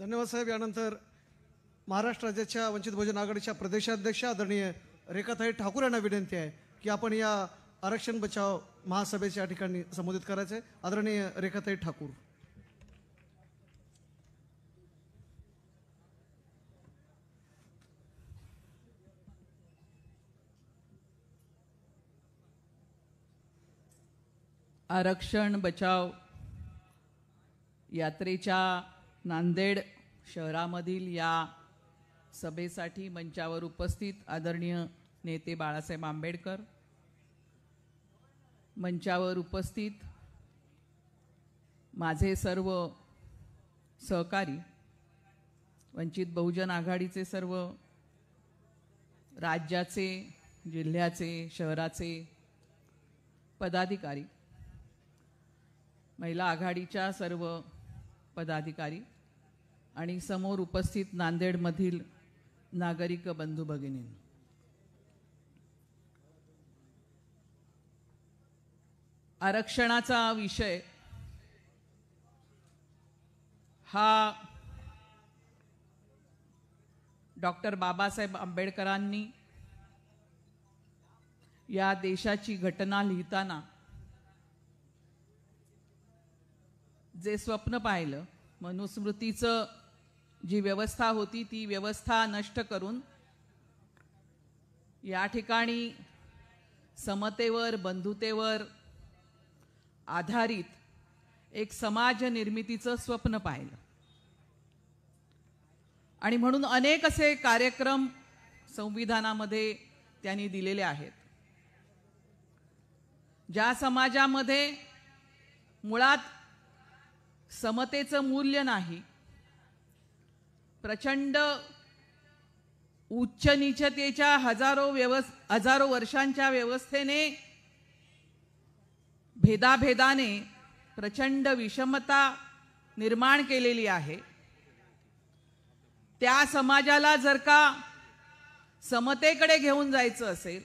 धन्यवाद साहेब. यानंतर महाराष्ट्र राज्याच्या वंचित बहुजन आघाडीच्या प्रदेशाध्यक्ष आदरणीय रेखाताई ठाकूर यांना विनंती आहे की आपण या आरक्षण बचाव महासभेच्या ठिकाणी संबोधित करायचे. आदरणीय रेखाताई ठाकूर. आरक्षण बचाव यात्रेच्या नांदेड शहरामधील या सभेसाठी मंचावर उपस्थित आदरणीय नेते बाळासाहेब आंबेडकर, मंचावर उपस्थित माझे सर्व सहकारी, वंचित बहुजन आघाडीचे सर्व राज्याचे, जिल्ह्याचे, शहराचे पदाधिकारी, महिला आघाडीच्या सर्व पदाधिकारी आणि समोर उपस्थित नांदेडमधील नागरिक बंधू भगिनींनो, आरक्षणाचा विषय हा डॉक्टर बाबासाहेब आंबेडकरांनी या देशाची घटना लिहिताना जे स्वप्न पाहिलं, मनुस्मृतीचं जी व्यवस्था होती ती व्यवस्था नष्ट करून या ठिकाणी समतेवर, बंधुतेवर आधारित एक समाज निर्मितीचं स्वप्न पाहिलं आणि म्हणून अनेक असे कार्यक्रम संविधानामध्ये त्यांनी दिलेले आहेत. ज्या समाजामध्ये मुळात समतेचं मूल्य नाही, प्रचंड उच्च नीचतेच्या हजारो वर्षांच्या व्यवस्थेने, भेदाभेदाने प्रचंड विषमता निर्माण केलेली आहे, त्या समाजाला जर का समतेकडे घेऊन जायचं असेल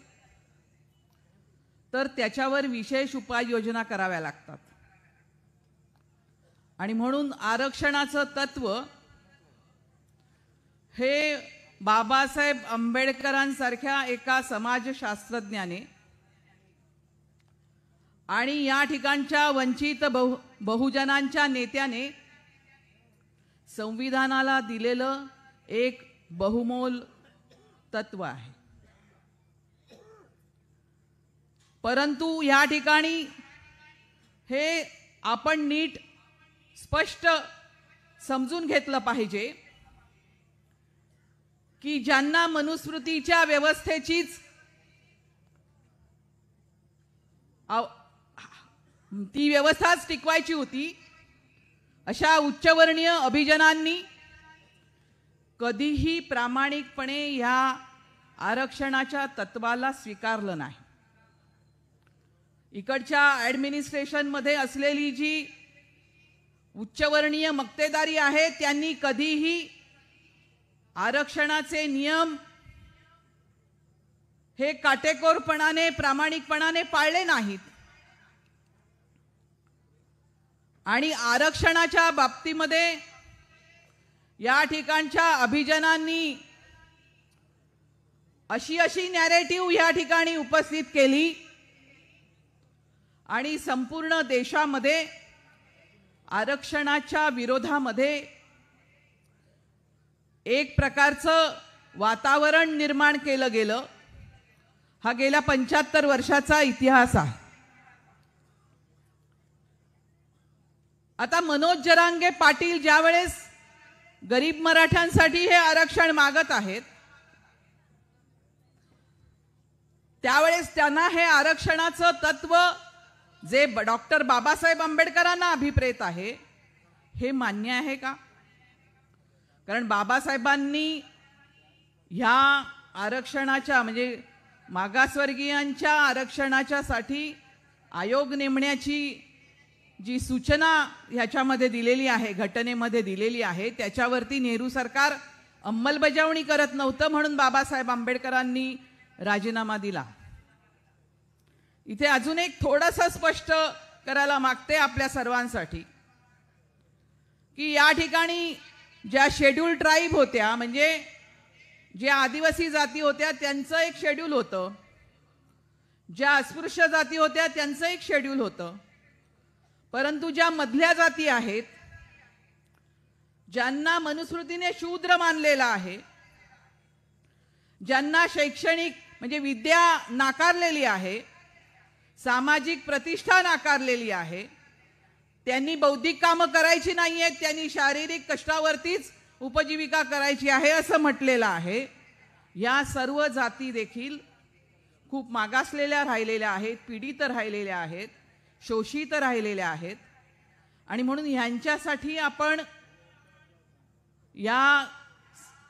तर त्याच्यावर विशेष उपाययोजना कराव्या लागतात. आणि म्हणून आरक्षणाचं तत्व हे बाबासाहेब आंबेडकरांसारख्या एका समाजशास्त्रज्ञाने आणि या ठिकाणच्या वंचित बहुजनांच्या नेत्याने संविधानाला दिलेलं एक बहुमोल तत्व आहे. परंतु या ठिकाणी हे आपण नीट स्पष्ट समजून घेतलं पाहिजे की ज्यांना मनुस्मृतीच्या व्यवस्थेचीच ती व्यवस्थाच टिकवायची होती, अशा उच्चवर्णीय अभिजनांनी कधीही प्रामाणिकपणे या आरक्षणाच्या तत्वाला स्वीकारलं नाही. इकडच्या ॲडमिनिस्ट्रेशनमध्ये असलेली जी उच्चवर्णीय मक्तेदारी आहे त्यांनी कधीही आरक्षणाचे नियम हे काटेकोरपणाने, प्रामाणिकपणाने पाळले नाहीत. आणि आरक्षणाच्या बाबतीमध्ये या ठिकाणच्या अभिजनांनी अशी नॅरेटिव्ह या ठिकाणी उपस्थित केली आणि संपूर्ण देशामध्ये आरक्षणाच्या विरोधामध्ये एक प्रकारचं वातावरण निर्माण केलं गेलं. हा गेल्या 75 वर्षाचा इतिहास आहे. आता मनोज जरांगे पाटील ज्यावेळेस गरीब मराठ्यांसाठी हे आरक्षण मागत आहेत त्यावेळेस त्यांना हे आरक्षणाचं तत्व जे डॉक्टर बाबासाहेब आंबेडकरांना अभिप्रेत आहे हे मान्य आहे का? कारण बाबासाहेबांनी ह्या आरक्षणाच्या म्हणजे मागासवर्गीयांच्या आरक्षणाच्या साठी आयोग नेमण्याची जी सूचना ह्याच्यामध्ये दिलेली आहे, घटनेमध्ये दिलेली आहे, त्याच्यावरती नेहरू सरकार अंमलबजावणी करत नव्हतं म्हणून बाबासाहेब आंबेडकरांनी राजीनामा दिला. इथे अजून एक थोडंसं स्पष्ट करायला मागते आपल्या सर्वांसाठी की या ठिकाणी ज्या शेड्यूल ट्राईब होत्या, म्हणजे ज्या आदिवासी जाती होत्या त्यांचं एक शेड्यूल होतं, ज्या अस्पृश्य जाती होत्या त्यांचं एक शेड्यूल होतं. परंतु ज्या मधल्या जाती आहेत, ज्यांना मनुस्मृतीने शूद्र मानलेलं आहे, ज्यांना शैक्षणिक म्हणजे विद्या नाकारलेली आहे, सामाजिक प्रतिष्ठा नाकारलेली आहे, त्यांनी बौद्धिक कामं करायची नाही आहेत, त्यांनी शारीरिक कष्टावरतीच उपजीविका करायची आहे असं म्हटलेलं आहे. या सर्व जाती देखील खूप मागासलेल्या राहिलेल्या आहेत, पीडित राहिलेल्या आहेत, शोषित राहिलेल्या आहेत. आणि म्हणून ह्यांच्यासाठी आपण या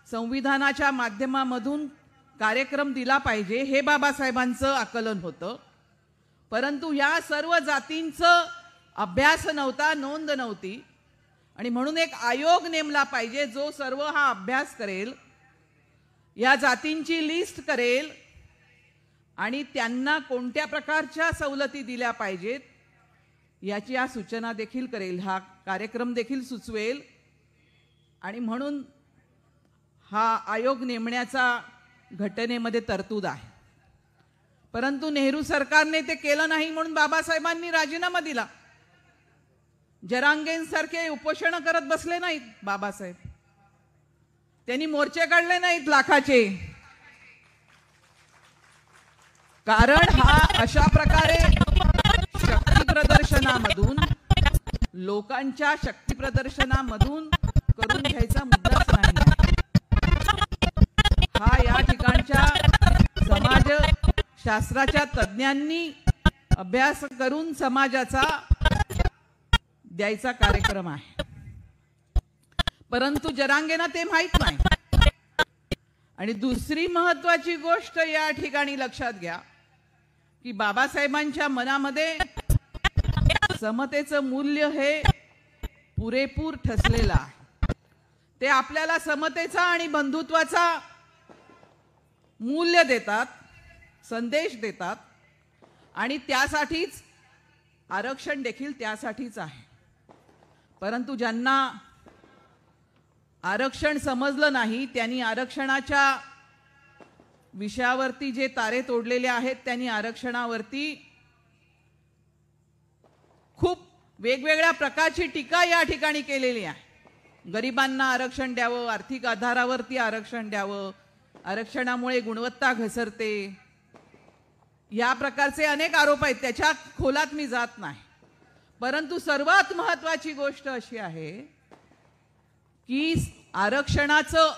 संविधानाच्या माध्यमामधून कार्यक्रम दिला पाहिजे, हे बाबासाहेबांचं आकलन होतं. परंतु या सर्व जातींचं अभ्यास नव्हता, नोंद नव्हती. आणि म्हणून एक आयोग नेमला पाहिजे जो सर्व हा अभ्यास करेल, या जातींची लिस्ट करेल आणि त्यांना कोणत्या प्रकारच्या सवलती दिल्या पाहिजेत याची या सूचना देखील करेल, हा कार्यक्रम देखील सुचवेल. आणि म्हणून हा आयोग नेमण्याचा घटनेमध्ये तरतूद आहे. परंतु नेहरू सरकारने ते केलं नाही, म्हणून बाबासाहेबांनी राजीनामा दिला. जरांगेंसारखे उपोषण करत बसले नाहीत बाबासाहेब, त्यांनी मोर्चे काढले नाहीत लाखाचे. कारण हा अशा प्रकारे शक्ती प्रदर्शनामधून, लोकांच्या शक्ती प्रदर्शनामधून करून घ्यायचा मुद्दाच नाही. हा या ठिकाणच्या समाजशास्त्राच्या तज्ज्ञांनी अभ्यास करून समाजाचा द्यायचा कार्यक्रम आहे. परंतु जरांगेंना ते माहित नाही. आणि दुसरी महत्वाची गोष्ट या ठिकाणी लक्षात घ्या की बाबासाहेबांच्या मनामध्ये समतेचं मूल्य हे पुरेपूर ठसलेलं आहे. ते आपल्याला समतेचा आणि बंधुत्वाचा मूल्य देतात, संदेश देतात. आणि त्यासाठीच आरक्षण देखील त्यासाठीच आहे. परंतु ज्यांना आरक्षण समजलं नाही, त्यांनी आरक्षणाच्या विषयावरती जे तारे तोडलेले आहेत, त्यांनी आरक्षणावरती खूप वेगवेगळ्या प्रकारची टीका या ठिकाणी केलेली आहे. गरिबांना आरक्षण द्यावं, आर्थिक आधारावरती आरक्षण द्यावं, आरक्षणामुळे गुणवत्ता घसरते, या प्रकारचे अनेक आरोप आहेत. त्याच्या खोलात मी जात नाही. परंतु सर्वात महत्वाची गोष्ट अशी आहे की आरक्षणाचं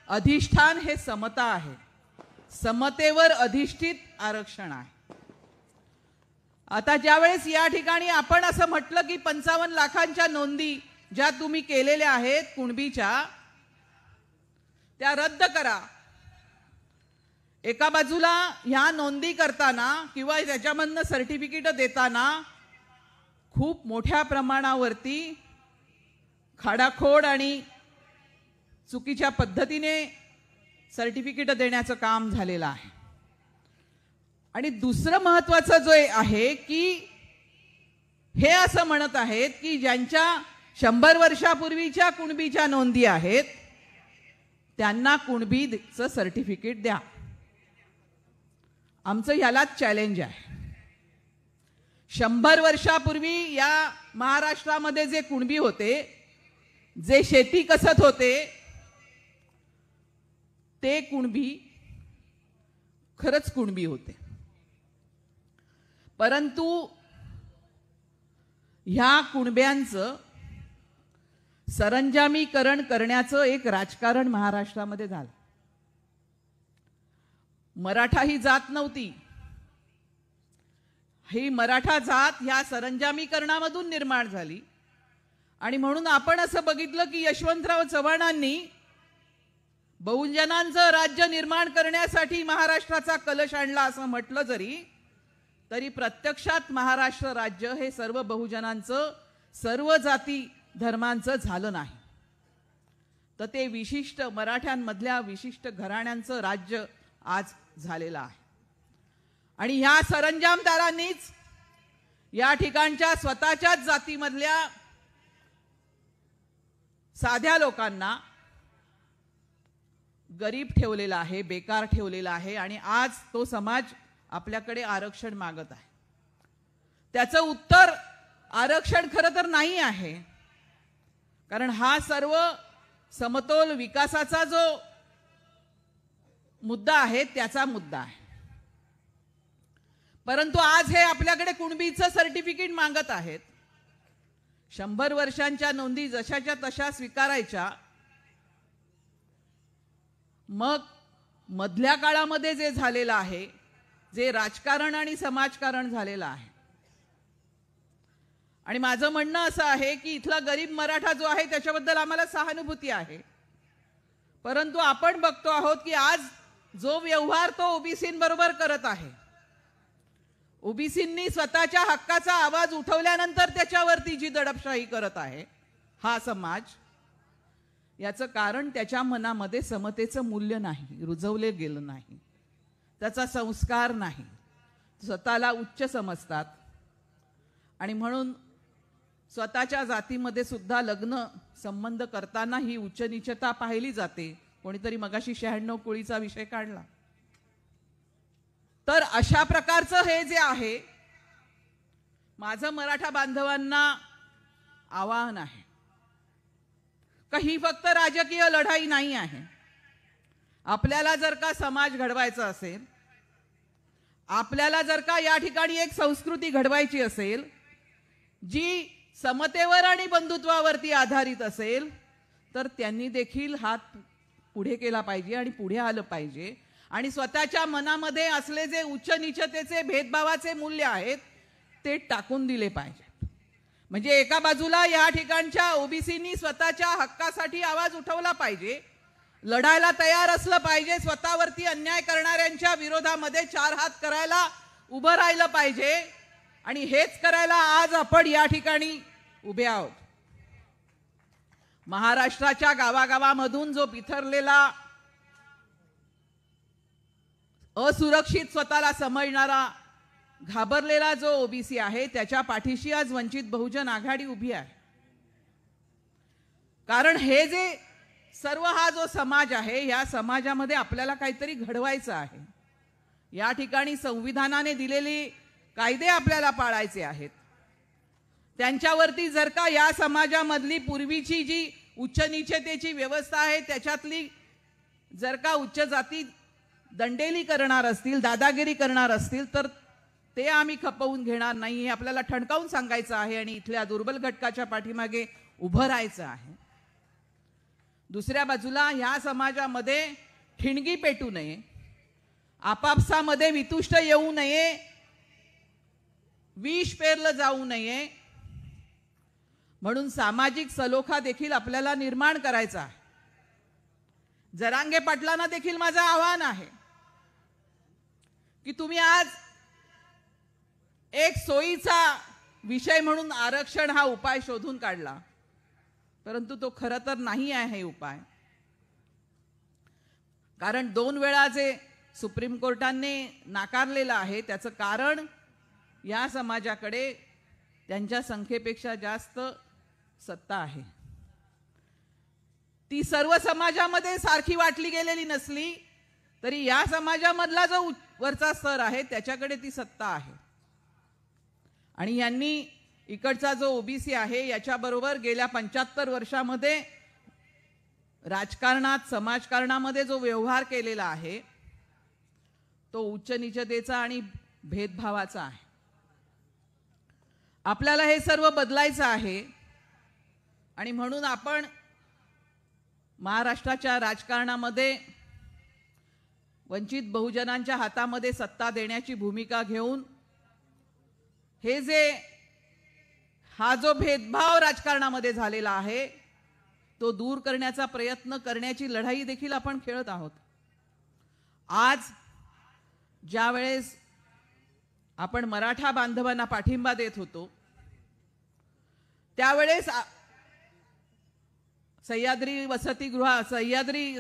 अधिष्ठान हे समता आहे. समतेवर अधिष्ठित आरक्षण आहे. आता ज्यावेळेस या ठिकाणी आपण असं म्हटलं की 55 लाखांच्या नोंदी ज्या तुम्ही केलेल्या आहेत कुणबीच्या, त्या रद्द करा. एका बाजूला ह्या नोंदी करताना किंवा त्याच्यामधनं सर्टिफिकेट देताना खूप मोठ्या प्रमाणावरती खाडाखोड आणि चुकीच्या पद्धतीने सर्टिफिकेट देण्याचं काम झालेलं आहे. आणि दुसरं महत्वाचं जो आहे की हे असं म्हणत आहेत की ज्यांच्या 100 वर्षापूर्वीच्या कुणबीच्या नोंदी आहेत त्यांना कुणबीचं सर्टिफिकेट द्या. आमचं ह्यालाच चॅलेंज आहे. 100 वर्षापूर्वी या महाराष्ट्रामध्ये जे कुणबी होते, जे शेती कसत होते, ते कुणबी खरंच कुणबी होते. परंतु ह्या कुणब्यांचं सरंजामीकरण करण्याचं एक राजकारण महाराष्ट्रामध्ये झालं. मराठा ही जात नव्हती. ही मराठा जात ह्या सरंजामीकरणामधून निर्माण झाली. आणि म्हणून आपण असं बघितलं की यशवंतराव चव्हाणांनी बहुजनांचं राज्य निर्माण करण्यासाठी महाराष्ट्राचा कलश आणला असं म्हटलं तरी प्रत्यक्षात महाराष्ट्र राज्य हे सर्व बहुजनांचं, सर्व जाती धर्मांचं झालं नाही. तर ते विशिष्ट मराठ्यांमधल्या विशिष्ट घराण्यांचं राज्य आज झालेलं आहे. आणि ह्या सरंजामदारांनीच या ठिकाणच्या स्वतःच्याच जातीमधल्या साध्या लोकांना गरीब ठेवलेला आहे, बेकार ठेवलेला आहे आणि आज तो समाज आपल्याकडे आरक्षण मागत आहे. त्याचं उत्तर आरक्षण खरं तर नाही आहे, कारण हा सर्व समतोल विकासाचा जो मुद्दा आहे त्याचा मुद्दा आहे. परंतु आज हे आपल्याकडे कुणबीचं सर्टिफिकेट मागत आहेत. 100 वर्षांच्या नोंदी जशाच्या तशा स्वीकारायच्या. मग मधल्या काळामध्ये जे झालेलं आहे, जे राजकारण आणि समाजकारण झालेलं आहे, आणि माझं म्हणणं असं आहे की इथला गरीब मराठा जो आहे त्याच्याबद्दल आम्हाला सहानुभूती आहे. परंतु आपण बघतो आहोत की आज जो व्यवहार तो ओबीसींबरोबर करत आहे, ओबीसींनी स्वतःच्या हक्काचा आवाज उठवल्यानंतर त्याच्यावरती जी दडपशाही करत आहे हा समाज, याचं कारण त्याच्या मनामध्ये समतेचं मूल्य नाही, रुजवले गेलं नाही, त्याचा संस्कार नाही, स्वतःला उच्च समजतात. आणि म्हणून स्वतःच्या जातीमध्ये सुद्धा लग्न संबंध करताना ही उच्च नीचता पाहिली जाते. कोणीतरी मगाशी 96 कुळीचा विषय काढला. तर अशा प्रकारचं हे जे आहे, माझं मराठा बांधवांना आवाहन आहे का ही फक्त राजकीय लढाई नाही आहे. आपल्याला जर का समाज घडवायचा असेल, आपल्याला जर का या ठिकाणी एक संस्कृती घडवायची असेल जी समतेवर आणि बंधुत्वावरती आधारित असेल, तर त्यांनी देखील हात पुढे केला पाहिजे आणि पुढे आलं पाहिजे. आणि स्वतःच्या मनामध्ये असले जे उच्च नीचतेचे भेदभावाचे मूल्य आहेत ते टाकून दिले पाहिजेत. म्हणजे एका बाजूला या ठिकाणच्या ओबीसींनी स्वतःच्या हक्कासाठी आवाज उठवला पाहिजे, लढायला तयार असलं पाहिजे, स्वतःवरती अन्याय करणाऱ्यांच्या विरोधामध्ये 4 हात करायला उभं राहिलं पाहिजे. आणि हेच करायला आज आपण या ठिकाणी उभे आहोत. महाराष्ट्राच्या गावागावामधून जो बिथरलेला, असुरक्षित स्वतःला समजणारा, घाबरलेला जो ओबीसी आहे त्याच्या पाठीशी आज वंचित बहुजन आघाडी उभी आहे. कारण हे जे सर्व हा जो समाज आहे, या समाजामध्ये आपल्याला काहीतरी घडवायचं आहे. या ठिकाणी संविधानाने दिलेली कायदे आपल्याला पाळायचे आहेत. त्यांच्यावरती जर का या समाजामधली पूर्वीची जी उच्च नीचतेची व्यवस्था आहे त्याच्यातली जर का उच्च जाती दंडेली करणार असतील, दादागिरी करणार असतील, तर ते आम्ही खपवून घेणार नाही, हे आपल्याला ठणकावून सांगायचं आहे आणि इथल्या दुर्बल घटकाच्या पाठीमागे उभं राहायचं आहे. दुसऱ्या बाजूला ह्या समाजामध्ये ठिणगी पेटू नये, आपापसामध्ये वितुष्ट येऊ नये, विष पेरलं जाऊ नये, म्हणून सामाजिक सलोखा देखील आपल्याला निर्माण करायचा आहे. जरांगे पाटलांना देखील माझं आव्हान आहे की तुम्ही आज एक सोयीचा विषय म्हणून आरक्षण हा उपाय शोधून काढला, परंतु तो खरं तर नाही आहे हे उपाय. कारण 2 वेळा जे सुप्रीम कोर्टाने नाकारलेलं आहे त्याचं कारण या समाजाकडे त्यांच्या संख्येपेक्षा जास्त सत्ता आहे. ती सर्व समाजामध्ये सारखी वाटली गेलेली नसली तरी या समाजामधला जो वरचा स्तर आहे त्याच्याकडे ती सत्ता आहे. आणि यांनी इकडचा जो ओबीसी आहे याच्याबरोबर गेल्या 75 वर्षामध्ये राजकारणात, समाजकारणामध्ये जो व्यवहार केलेला आहे तो उच्च नीचतेचा आणि भेदभावाचा आहे. आपल्याला हे सर्व बदलायचं आहे आणि म्हणून आपण महाराष्ट्राच्या राजकारणामध्ये वंचित बहुजनांच्या हातामध्ये सत्ता देण्याची भूमिका घेऊन हे जे हा जो भेदभाव राजकारणामध्ये झालेला आहे तो दूर करण्याचा प्रयत्न करण्याची लढाई देखील आपण खेळत आहोत. आज ज्या वेळेस आपण मराठा बांधवांना पाठिंबा देत होतो त्यावेळेस सह्याद्री वसतिगृह, सह्याद्री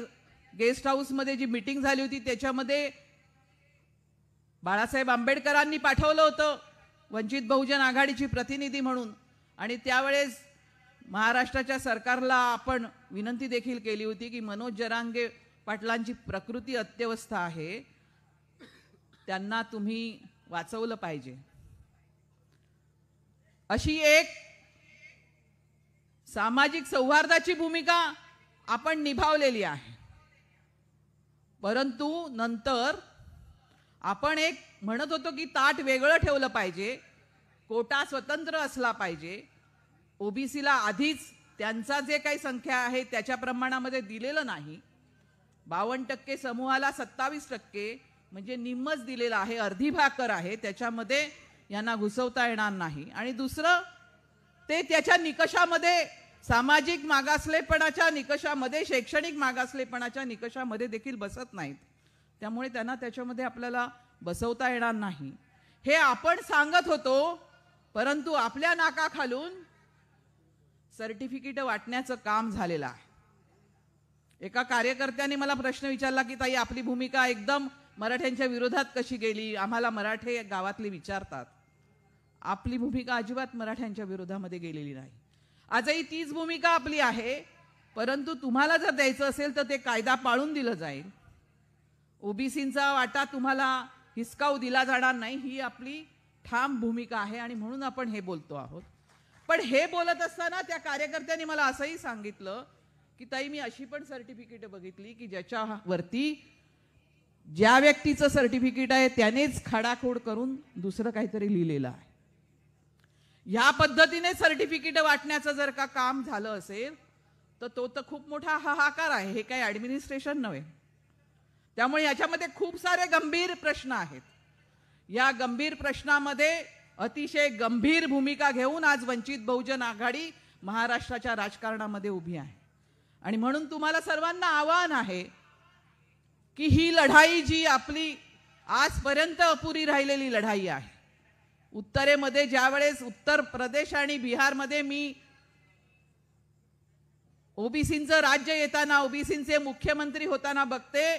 गेस्ट हाऊस मध्ये जी मीटिंग झाली होती त्याच्यामध्ये बाळासाहेब आंबेडकरांनी पाठवलं होतं वंचित बहुजन आघाडीची प्रतिनिधी म्हणून. आणि त्यावेळेस महाराष्ट्राच्या सरकारला आपण विनंती देखील केली होती की मनोज जरांगे पाटलांची प्रकृती अत्यवस्थ आहे, त्यांना तुम्ही वाचवलं पाहिजे. अशी एक सामाजिक सौहार्दाची भूमिका आपण निभावलेली आहे. परंतु नंतर आपण एक म्हणत होतो की ताट वेगळं ठेवलं पाहिजे, कोटा स्वतंत्र असला पाहिजे, ओबीसीला आधीच त्यांचा जे काही संख्या आहे त्याच्या प्रमाणामध्ये दिलेलं नाही. 52% समूहाला 27% म्हणजे निम्मच दिलेलं आहे, अर्धी भाकर आहे, त्याच्यामध्ये यांना घुसवता येणार नाही. आणि दुसरं ते त्याच्या निकषामध्ये, सामाजिक मागासलेपणाच्या निकषामध्ये, शैक्षणिक मागासलेपणाच्या निकषामध्ये देखील बसत नाहीत. त्यामुळे त्यांना त्याच्यामध्ये आपल्याला बसवता येणार नाही हे आपण सांगत होतो. परंतु आपल्या नाकाखालून सर्टिफिकेट वाटण्याचं काम झालेलं आहे. एका कार्यकर्त्याने मला प्रश्न विचारला की ताई, आपली भूमिका एकदम मराठ्यांच्या विरोधात कशी गेली, आम्हाला मराठे गावातले विचारतात. आपली भूमिका अजिबात मराठ्यांच्या विरोधामध्ये गेलेली नाही. आजही तीच भूमिका आपली आहे. परंतु तुम्हाला जर द्यायचं असेल तर ते कायदा पाळून दिलं जाईल. ओबीसींचा वाटा तुम्हाला हिसकावू दिला जाणार नाही, ही आपली ठाम भूमिका आहे आणि म्हणून आपण हे बोलतो आहोत. पण हे बोलत असताना त्या कार्यकर्त्यांनी मला असंही सांगितलं की ताई, मी अशी पण सर्टिफिकेट बघितली की ज्याच्यावरती ज्या व्यक्तीचं सर्टिफिकेट आहे त्यानेच खाडाखोड करून दुसरं काहीतरी लिहिलेलं आहे. ह्या पद्धतीने सर्टिफिकेट वाटण्याचं जर का काम झालं असेल तर तो तर खूप मोठा हाहाकार आहे. हे काही ऍडमिनिस्ट्रेशन नव्हे. त्यामुळे याच्यामध्ये खूप सारे गंभीर प्रश्न आहेत. या गंभीर प्रश्नामध्ये अतिशय गंभीर भूमिका घेऊन आज वंचित बहुजन आघाडी महाराष्ट्राच्या राजकारणामध्ये उभी आहे. आणि म्हणून तुम्हाला सर्वांना आवाहन आहे की ही लढाई जी आपली आजपर्यंत अपुरी राहिलेली लढाई आहे, उत्तरेमध्ये ज्यावेळेस उत्तर प्रदेश आणि बिहारमध्ये मी ओबीसींचं राज्य येताना, ओबीसींचे मुख्यमंत्री होताना बघते,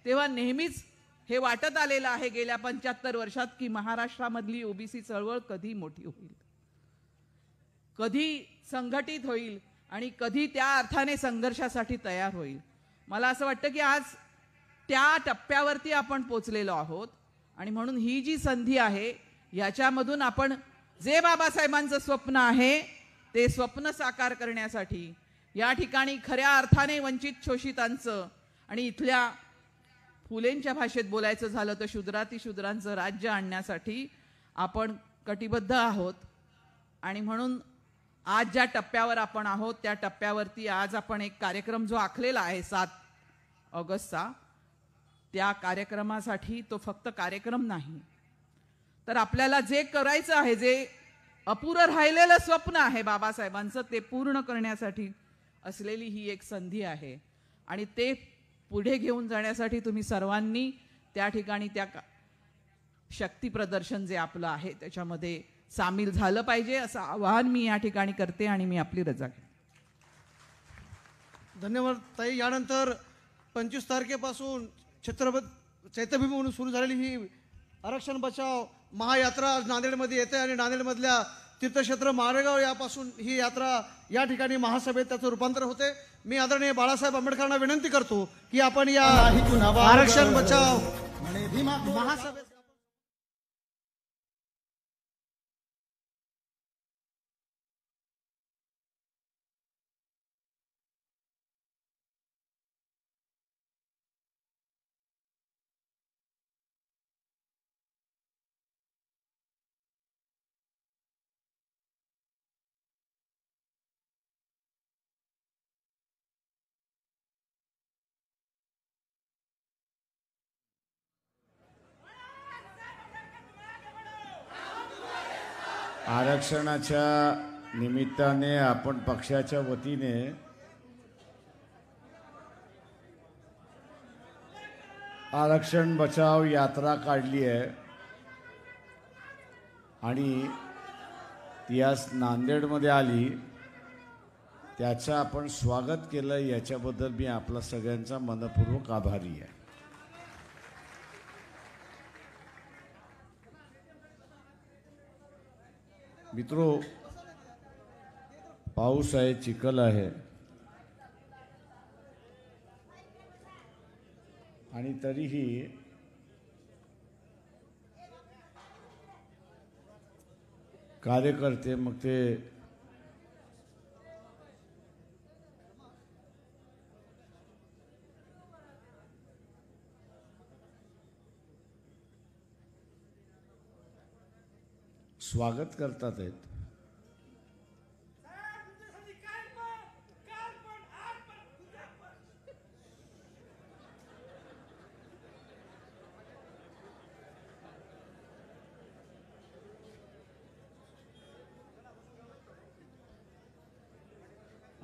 तेव्हा नेहमीच हे वाटत आलेलं आहे गेल्या 75 वर्षात की महाराष्ट्रामधली ओबीसी चळवळ कधी मोठी होईल, कधी संघटित होईल आणि कधी त्या अर्थाने संघर्षासाठी तयार होईल. मला असं वाटतं की आज त्या टप्प्यावरती आपण पोचलेलो आहोत. आणि म्हणून ही जी संधी आहे याच्यामधून आपण जे बाबासाहेबांचं स्वप्न आहे ते स्वप्न साकार करण्यासाठी, या ठिकाणी खऱ्या अर्थाने वंचित शोषितांचं आणि इथल्या फुलेंच्या भाषेत बोलायचं झालं तर शूद्रातिशूद्रांचं राज्य आणण्यासाठी आपण कटिबद्ध आहोत. आणि म्हणून आज ज्या टप्प्यावर आपण आहोत त्या टप्प्यावरती आज आपण एक कार्यक्रम जो आखलेला आहे 7 ऑगस्टचा, त्या कार्यक्रमासाठी तो फक्त कार्यक्रम नाही तर आपल्याला जे करायचं आहे, जे अपुरं राहिलेलं स्वप्न आहे बाबासाहेबांचं, ते पूर्ण करण्यासाठी असलेली ही एक संधी आहे. आणि ते पुढे घेऊन जाण्यासाठी तुम्ही सर्वांनी त्या ठिकाणी त्या शक्ती प्रदर्शन जे आपलं आहे त्याच्यामध्ये सामील झालं पाहिजे, असं आवाहन मी या ठिकाणी करते आणि मी आपली रजा घेते. धन्यवाद ताई. यानंतर 25 तारखेपासून छत्रपती चैत्यभूमी म्हणून सुरू झालेली ही आरक्षण बचाव महायात्रा आज नांदेडमध्ये येते आणि नांदेडमधल्या तीर्थक्षेत्र मारेगाव यापासून ही यात्रा या ठिकाणी महासभेत त्याचं रूपांतर होते. मी आदरणीय बाळासाहेब आंबेडकरांना विनंती करतो की आपण या आरक्षण बचाव महासभेत आरक्षणाच्या निमित्ताने आपण पक्षाच्या वतीने आरक्षण बचाव यात्रा काढली आहे आणि ती आज नांदेडमध्ये आली. त्याचं आपण स्वागत केलं, याच्याबद्दल मी आपला सगळ्यांचा मनपूर्वक आभारी आहे. मित्रो, पाऊस आहे, चिखल आहे आणि तरीही कार्यकर्ते मग ते स्वागत करतात आहेत.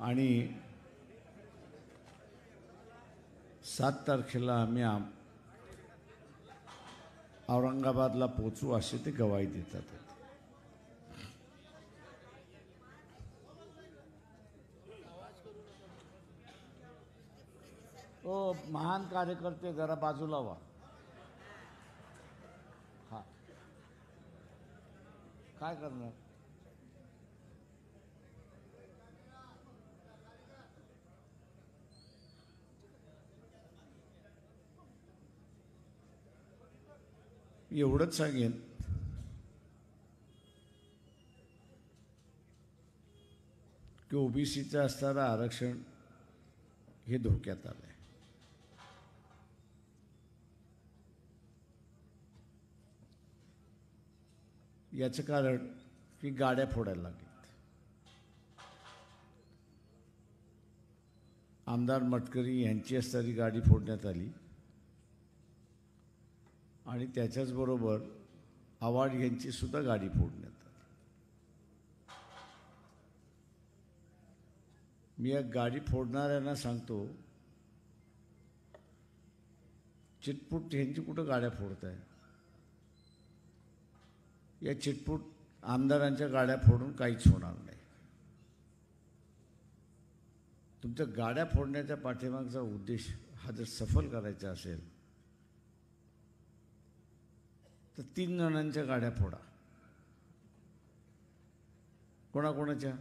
आणि 7 तारखेला आम्ही औरंगाबादला पोचू असे ते गवाही देतात. ओ महान कार्यकर्ते जरा बाजूला व्हा. हा काय करणार? एवढंच सांगेन की ओबीसीचं असणारं आरक्षण हे धोक्यात आलंय. याचं कारण की गाड्या फोडायला लागल्यात. आमदार मटकरी यांची असणारी गाडी फोडण्यात आली आणि त्याच्याचबरोबर आव्हाड यांची सुद्धा गाडी फोडण्यात आली. मी या गाडी फोडणाऱ्यांना सांगतो, चिटपूट यांची कुठं गाड्या फोडताय? या चिटपूट आमदारांच्या गाड्या फोडून काहीच होणार नाही. तुमच्या गाड्या फोडण्याच्या पाठीमागचा उद्देश हा जर सफल करायचा असेल तर 3 जणांच्या गाड्या फोडा. कोणाकोणाच्या?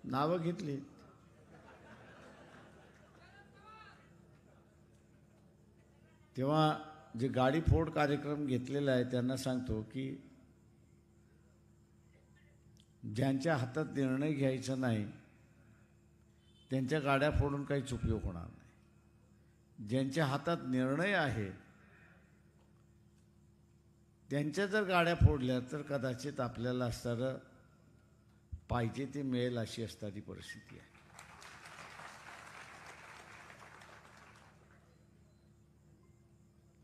नावं घेतली. तेव्हा जे गाडी फोड कार्यक्रम घेतलेला आहे त्यांना सांगतो की ज्यांच्या हातात निर्णय घ्यायचा नाही त्यांच्या गाड्या फोडून काहीच उपयोग होणार नाही. ज्यांच्या हातात निर्णय आहे त्यांच्या जर गाड्या फोडल्या तर कदाचित आपल्याला असणारं पाहिजे ते मिळेल अशी असणारी परिस्थिती आहे.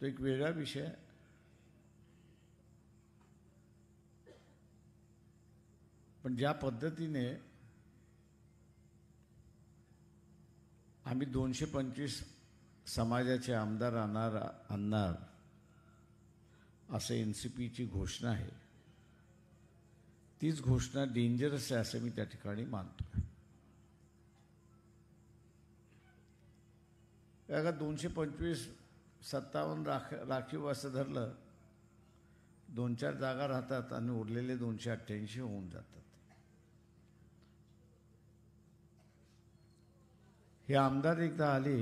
तो एक वेगळा विषय आहे. पण ज्या पद्धतीने आम्ही 225 समाजाचे आमदार आणणार असं NCPची घोषणा आहे, तीच घोषणा डेंजरस आहे असं मी त्या ठिकाणी मानतो. का 225 57 राखीव असं धरलं, 2-4 जागा राहतात आणि उरलेले 288 होऊन जातात. हे आमदार एकदा आले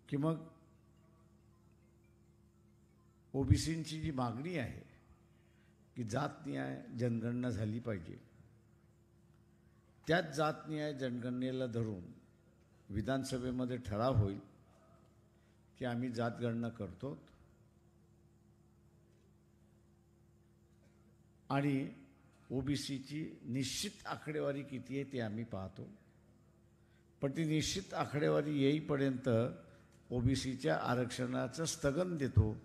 की मग ओबीसींची जी मागणी आहे की जात न्याय जनगणना झाली पाहिजे, त्याच जात न्याय जनगणनेला धरून विधानसभेमध्ये ठराव होईल की आम्ही जातगणना करतो आणि ओबीसीची निश्चित आकडेवारी किती आहे ते आम्ही पाहतो. पण ती निश्चित आकडेवारी येईपर्यंत ओबीसीच्या आरक्षणाचं स्थगन देतो,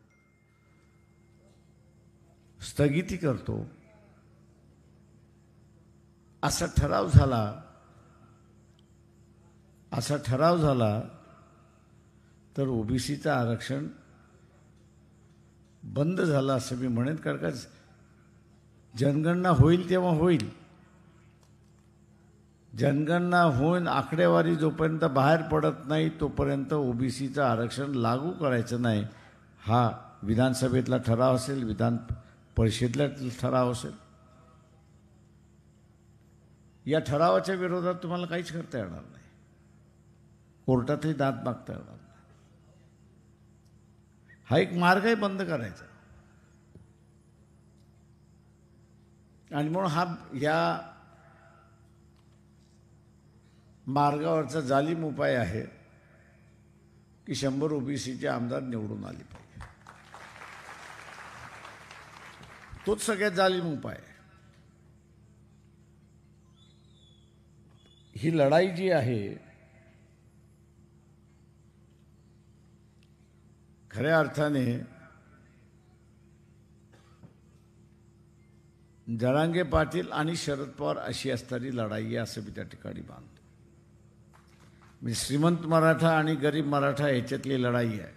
स्थगिती करतो असा ठराव झाला तर ओबीसीचं आरक्षण बंद झालं असं मी म्हणेन. कारण का जनगणना होईल तेव्हा होईल, जनगणना होऊन आकडेवारी जोपर्यंत बाहेर पडत नाही तोपर्यंत ओबीसीचं आरक्षण लागू करायचं नाही, हा विधानसभेतला ठराव असेल, विधान परिषदेतला ठराव असेल. या ठरावाच्या विरोधात तुम्हाला काहीच करता येणार नाही, कोर्टातही दाद मागता येणार नाही. हा एक मार्ग आहे बंद करायचा. आणि म्हणून या मार्गावरचा जालीम उपाय आहे की 100 ओबीसीचे आमदार निवडून आले पाहिजे. तोच सगळ्यात जालीम उपाय आहे. ही लढाई जी आहे खऱ्या अर्थाने जरांगे पाटील आणि शरद पवार अशी असणारी लढाई आहे असं मी त्या ठिकाणी मानतो. म्हणजे श्रीमंत मराठा आणि गरीब मराठा ह्याच्यातली लढाई आहे.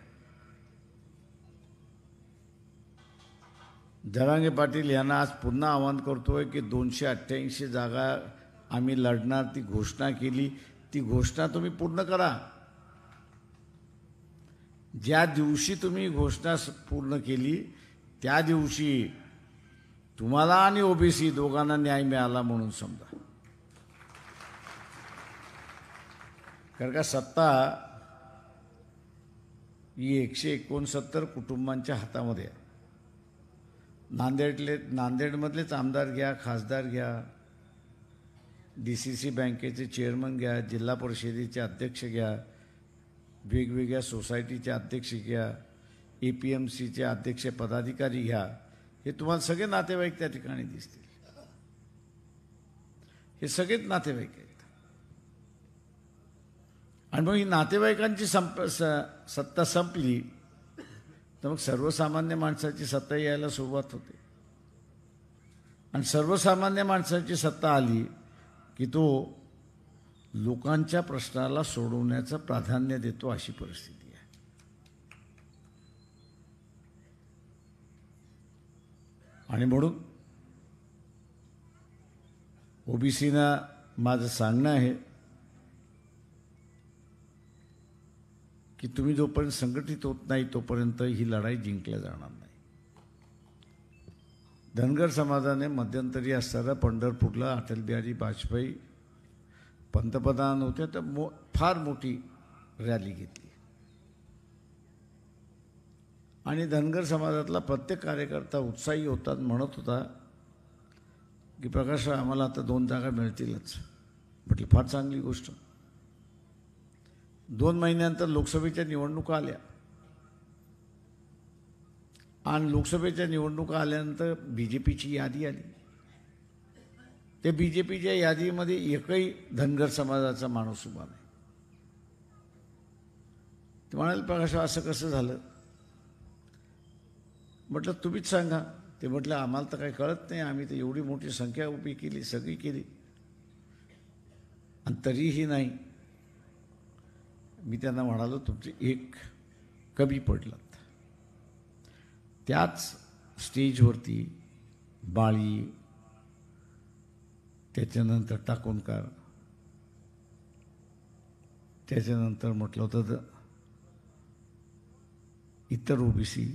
जरांगे पाटील यांना आज पुन्हा आवाहन करतोय की 288 जागा आम्ही लढणार, ती घोषणा केली, ती घोषणा तुम्ही पूर्ण करा. ज्या दिवशी तुम्ही घोषणा पूर्ण केली त्या दिवशी तुम्हाला आणि ओबीसी दोघांना न्याय मिळाला म्हणून समजा. कारण का सत्ता ही 169 कुटुंबांच्या हातामध्ये आहे. नांदेडमधलेच आमदार घ्या, खासदार घ्या, DCC बँकेचे चेअरमन घ्या, जिल्हा परिषदेचे अध्यक्ष घ्या, वेगवेगळ्या सोसायटीचे अध्यक्ष घ्या, APMCचे अध्यक्ष पदाधिकारी घ्या, हे तुम्हाला सगळे नातेवाईक त्या ठिकाणी दिसतील. हे सगळेच नातेवाईक आहेत. आणि मग ही नातेवाईकांची सत्ता संपली तर मग सर्वसामान्य माणसाची सत्ता यायला सुरुवात होते. आणि सर्वसामान्य माणसाची सत्ता आली की तो लोकांच्या प्रश्नाला सोडवण्याचं प्राधान्य देतो, अशी परिस्थिती आहे. आणि म्हणून ओबीसीना माझं सांगणं आहे की तुम्ही जोपर्यंत संघटित होत नाही तोपर्यंत ही लढाई जिंकल्या जाणार नाही. धनगर समाजाने मध्यंतरी असताना पंढरपूरला अटल बिहारी वाजपेयी पंतप्रधान होते तर फार मोठी रॅली घेतली. आणि धनगर समाजातला प्रत्येक कार्यकर्ता उत्साही होता, म्हणत होता की प्रकाशराव आम्हाला आता 2 जागा मिळतीलच. म्हटलं फार चांगली गोष्ट. 2 महिन्यानंतर लोकसभेच्या निवडणुका आल्या आणि लोकसभेच्या निवडणुका आल्यानंतर BJPची यादी आली. त्या BJPच्या यादीमध्ये एकही धनगर समाजाचा माणूस उभा नाही. ते म्हणाले प्रकाशराव असं कसं झालं? म्हटलं तुम्हीच सांगा. ते म्हटलं आम्हाला तर काही कळत नाही, आम्ही तर एवढी मोठी संख्या उभी केली, सगळी केली आणि तरीही नाही. मी त्यांना म्हणालो तुमचे एक कमी पडलं. त्याच स्टेजवरती बाळी, त्याच्यानंतर टाकोणकार, त्याच्यानंतर म्हटलं होतं इतर ओबीसी,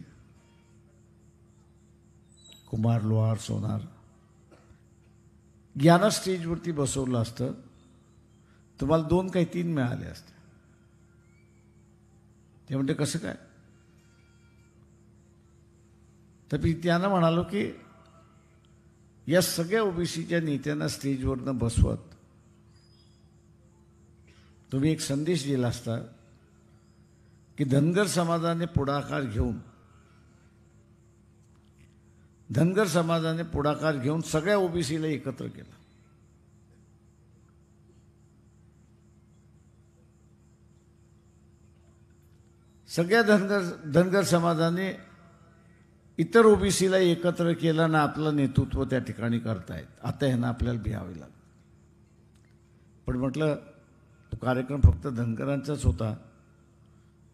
कुमार, लोहार, सोनार यांना स्टेजवरती बसवलं असतं तुम्हाला 2 काही 3 मिळाले असते. ते म्हणते कसं काय? तर मी त्यांना म्हणालो की या सगळ्या ओबीसीच्या नेत्यांना स्टेजवरनं बसवत तुम्ही एक संदेश दिला असता की धनगर समाजाने पुढाकार घेऊन सगळ्या ओबीसीला एकत्र केलं. सगळ्या धनगर समाजाने इतर ओबीसीला एकत्र केलं ना आपलं नेतृत्व त्या ठिकाणी करतायत. आता ह्यांना आपल्याला भियावे लागलं. पण म्हटलं तो कार्यक्रम फक्त धनगरांचाच होता.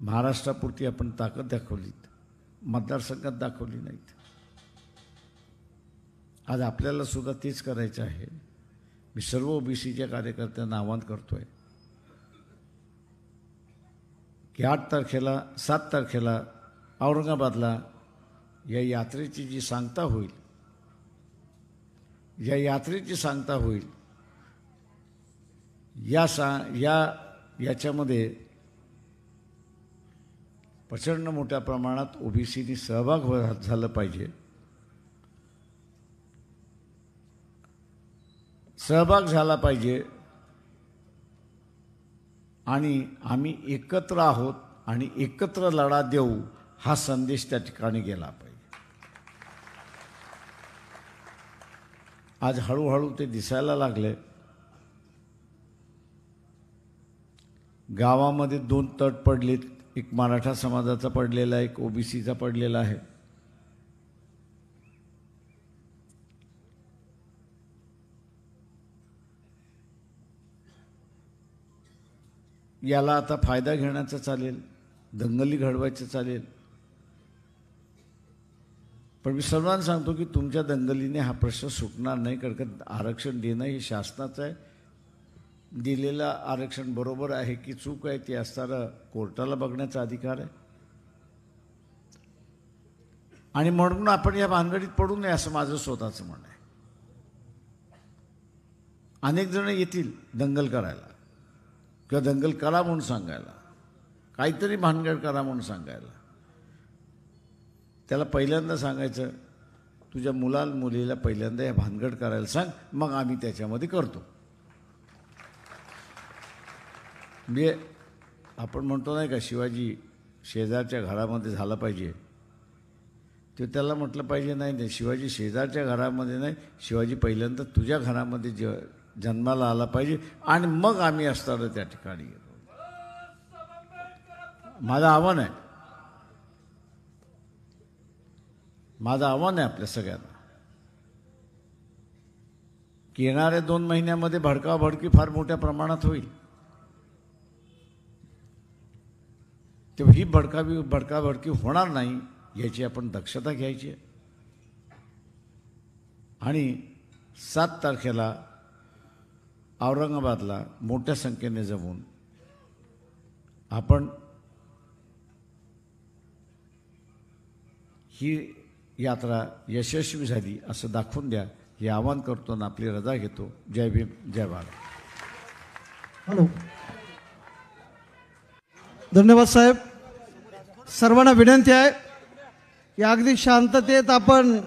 महाराष्ट्रापुरती आपण ताकद दाखवलीत, मतदारसंघात दाखवली नाहीत. आज आपल्याला सुद्धा तेच करायचं आहे मी सर्व ओबीसीच्या कार्यकर्त्यांना आवाहन करतोय की 7 तारखेला औरंगाबादला या यात्रेची जी सांगता होईल, याच्यामध्ये प्रचंड मोठ्या प्रमाणात ओबीसीनी सहभाग झाला पाहिजे. आणि आम्ही एकत्र आहोत आणि एकत्र लढा देऊ हा संदेश त्या ठिकाणी गेला पाहिजे. आज हळूहळू ते दिसायला लागले. गावामध्ये 2 तट पडलेत, एक मराठा समाजाचा पडलेला, एक ओबीसीचा पडलेला आहे. याला आता फायदा घेण्याचा चालेल, दंगली घडवायचं चालेल. पण मी सर्वांना सांगतो की तुमच्या दंगलीने हा प्रश्न सुटणार नाही, कारण आरक्षण देणं हे शासनाचं आहे. दिलेलं आरक्षण बरोबर आहे की चूक आहे ते असताना कोर्टाला बघण्याचा अधिकार आहे. आणि म्हणून आपण या भानगडीत पडू नये असं माझं स्वतःचं म्हणणं आहे. अनेक जण येतील दंगल करायला किंवा दंगल करा म्हणून सांगायला, काहीतरी भानगड करा म्हणून सांगायला. त्याला पहिल्यांदा सांगायचं, तुझ्या मुलीला पहिल्यांदा या भानगड करायला सांग, मग आम्ही त्याच्यामध्ये करतो. म्हणजे आपण म्हणतो नाही का, शिवाजी शेजारच्या घरामध्ये झाला पाहिजे, ते त्याला म्हटलं पाहिजे नाही, शिवाजी शेजारच्या घरामध्ये नाही, शिवाजी पहिल्यांदा तुझ्या घरामध्ये जन्माला आला पाहिजे आणि मग आम्ही असताना त्या ठिकाणी गेलो. माझं आव्हान आहे आपल्या सगळ्यांना की येणाऱ्या 2 महिन्यामध्ये भडकाभडकी फार मोठ्या प्रमाणात होईल. तेव्हा ही भडकाभडकी होणार नाही याची आपण दक्षता घ्यायची आहे. आणि 7 तारखेला औरंगाबादला मोठ्या संख्येने जमून आपण ही यात्रा यशस्वी झाली असं दाखवून द्या, हे आवाहन करतो आणि आपली रजा घेतो. जय भीम, जय भारत. हॅलो, धन्यवाद साहेब. सर्वांना विनंती आहे की अगदी शांततेत आपण